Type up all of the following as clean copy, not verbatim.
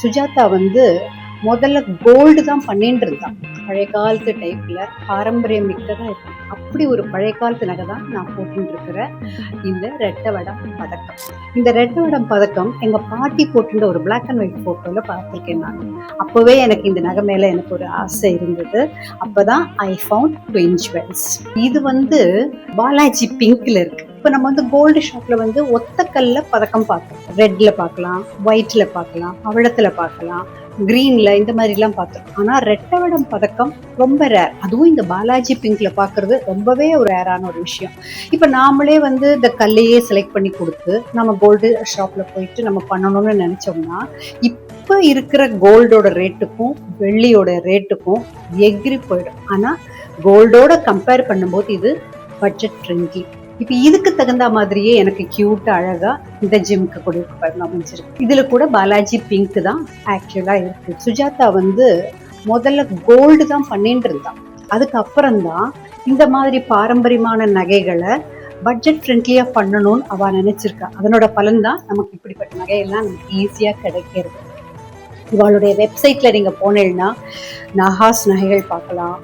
சுஜாதா வந்து முதல்ல கோல்டு தான் பண்ணிட்டு இருந்தான். பழைய காலத்து டைப்ல பாரம்பரியம் மிக்கதா இருக்கும். அப்படி ஒரு பழைய காலத்து நகை தான் நான் போட்டுட்டு இருக்கிற இந்த ரெட்டை வடம் பதக்கம். இந்த ரெட்டை வடம் பதக்கம் எங்க பாட்டி போட்டுன்ற ஒரு பிளாக் அண்ட் ஒயிட் போட்டோல பார்த்திருக்கேன் நான். அப்பவே எனக்கு இந்த நகை மேல எனக்கு ஒரு ஆசை இருந்தது. அப்பதான் ஐ ஃபவுண்ட் ட்வின் ஜுவல்ஸ். இது வந்து பாலாஜி பிங்க்ல இருக்கு. இப்போ நம்ம வந்து கோல்டு ஷாப்ல வந்து ஒத்தக்கல்ல பதக்கம் பார்க்கலாம். ரெட்ல பார்க்கலாம், ஒயிட்ல பார்க்கலாம், பவழத்துல பார்க்கலாம், கிரீன்ல இந்த மாதிரி எல்லாம் பார்த்தோம். ஆனா ரெட்டை வடம் பதக்கம் ரொம்ப ரேர். அதுவும் இந்த பாலாஜி பிங்க்ல பாக்குறது ரொம்பவே ஒரு ரேரான ஒரு விஷயம். இப்ப நாமளே வந்து இந்த கல்லையே செலக்ட் பண்ணி கொடுத்து நம்ம கோல்டு ஷாப்ல போயிட்டு நம்ம பண்ணணும்னு நினைச்சோம்னா இப்ப இருக்கிற கோல்டோட ரேட்டுக்கும் வெள்ளியோட ரேட்டுக்கும் எகிரி போயிடும். ஆனா கோல்டோட கம்பேர் பண்ணும்போது இது பட்ஜெட் ஃப்ரெண்ட்லி. இப்ப இதுக்கு தகுந்த மாதிரியே எனக்கு கியூட் அழகா இந்த ஜிம்க்கு கொடுக்க அமைஞ்சிருக்கு. இதுல கூட பாலாஜி பிங்க் தான் ஆக்சுவலா இருக்கு. சுஜாதா வந்து முதல்ல கோல்டு தான் பண்ணிட்டு இருந்தான். அதுக்கப்புறம் தான் இந்த மாதிரி பாரம்பரியமான நகைகளை பட்ஜெட் ஃப்ரெண்ட்லியா பண்ணணும்னு அவ நினைச்சிருக்கா. அதனோட பலன் தான் நமக்கு இப்படிப்பட்ட நகையெல்லாம் நமக்கு ஈஸியா கிடைக்கிறது. இவளுடைய வெப்சைட்ல நீங்க போனீங்கன்னா நகாஸ் நகைகள் பார்க்கலாம்.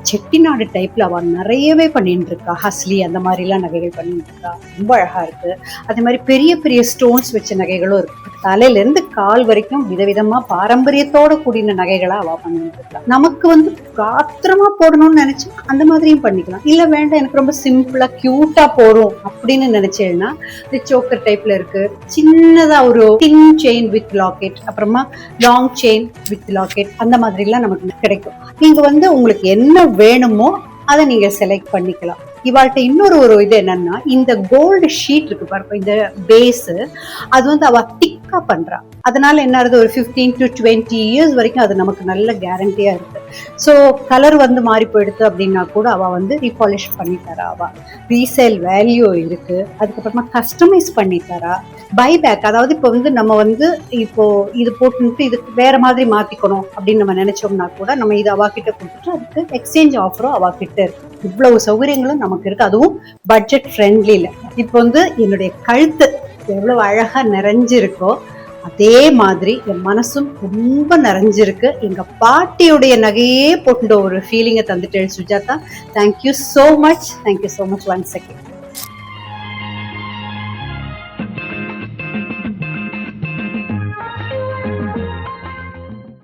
செட்டிநாடு டைப்ல அவ நிறையவே பண்ணிட்டு இருக்கா. ஹஸ்லி அந்த மாதிரி எல்லாம் நகைகள் பண்ணிட்டு இருக்கா. ரொம்ப அழகா இருக்கு. அதே மாதிரி பெரிய பெரிய ஸ்டோன்ஸ் வச்ச நகைகளும் இருக்கு. தலையில இருந்து கால் வரைக்கும் விதவிதமா பாரம்பரியத்தோட கூடின நகைகளா அவ பண்ணிட்டு இருக்கா. நமக்கு வந்து காத்திரமா போடணும்னு நினைச்சு அந்த மாதிரியும் பண்ணிக்கலாம். இல்ல வேண்டாம் எனக்கு ரொம்ப சிம்பிளா கியூட்டா போறோம் அப்படின்னு நினைச்சேன்னா இந்த சோக்கர் டைப்ல இருக்கு. சின்னதா ஒரு டின் செயின் வித் லாக்கெட், அப்புறமா லாங் செயின் வித் லாக்கெட், அந்த மாதிரி எல்லாம் நமக்கு கிடைக்கும். நீங்க வந்து உங்களுக்கு என்ன வேணுமோ அதை நீங்க செலக்ட் பண்ணிக்கலாம். இவாள்கிட்ட இன்னொரு இது என்னன்னா, இந்த கோல்டு ஷீட் இருக்கு பாருங்க, இந்த பேஸ் அது வந்து அவ திக்கா பண்றா. அதனால என்ன ஆகுது, ஒரு 15 to 20 years வரைக்கும் அது நமக்கு நல்ல கேரண்டியா இருக்கு. ஸோ கலர் வந்து மாறி போயிடுது அப்படின்னா கூட அவ வந்து ரீபாலிஷ் பண்ணி தரா. அவ ரீசேல் வேல்யூ இருக்கு. அதுக்கப்புறமா கஸ்டமைஸ் பண்ணி தரா. பைபேக், அதாவது இப்போ வந்து நம்ம வந்து இப்போ இது போட்டு இதுக்கு வேற மாதிரி மாத்திக்கணும் அப்படின்னு நம்ம நினைச்சோம்னா கூட நம்ம இது அவாக்கிட்ட கொடுத்துட்டு அதுக்கு எக்ஸ்சேஞ்ச் ஆஃபரும் அவாக்கிட்ட இருக்கு. இவ்வளவு சௌகரியங்களும் நமக்கு இருக்கு. அதுவும் பட்ஜெட் ஃப்ரெண்ட்லில. இப்போ வந்து என்னுடைய கழுத்து எவ்வளவு அழகா நிறைஞ்சிருக்கோ அதே மாதிரி என் மனசும் ரொம்ப நிறைஞ்சிருக்கு. எங்க பாட்டியுடைய நகையே போட்டு ஒரு ஃபீலிங்கை தந்துட்டேன் Sujatha. Thank you so much once again.